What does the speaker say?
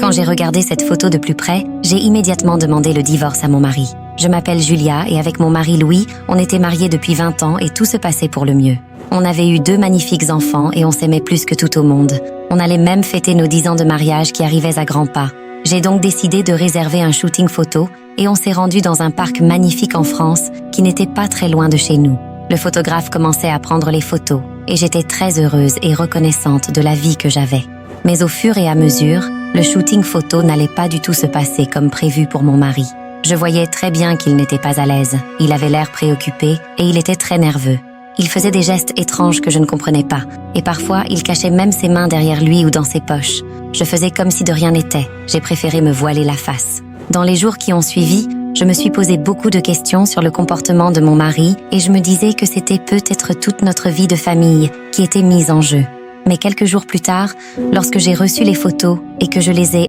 Quand j'ai regardé cette photo de plus près, j'ai immédiatement demandé le divorce à mon mari. Je m'appelle Julia et avec mon mari Louis, on était mariés depuis 20 ans et tout se passait pour le mieux. On avait eu 2 magnifiques enfants et on s'aimait plus que tout au monde. On allait même fêter nos 10 ans de mariage qui arrivaient à grands pas. J'ai donc décidé de réserver un shooting photo et on s'est rendu dans un parc magnifique en France qui n'était pas très loin de chez nous. Le photographe commençait à prendre les photos et j'étais très heureuse et reconnaissante de la vie que j'avais. Mais au fur et à mesure, le shooting photo n'allait pas du tout se passer comme prévu pour mon mari. Je voyais très bien qu'il n'était pas à l'aise, il avait l'air préoccupé et il était très nerveux. Il faisait des gestes étranges que je ne comprenais pas, et parfois il cachait même ses mains derrière lui ou dans ses poches. Je faisais comme si de rien n'était, j'ai préféré me voiler la face. Dans les jours qui ont suivi, je me suis posé beaucoup de questions sur le comportement de mon mari et je me disais que c'était peut-être toute notre vie de famille qui était mise en jeu. Mais quelques jours plus tard, lorsque j'ai reçu les photos et que je les ai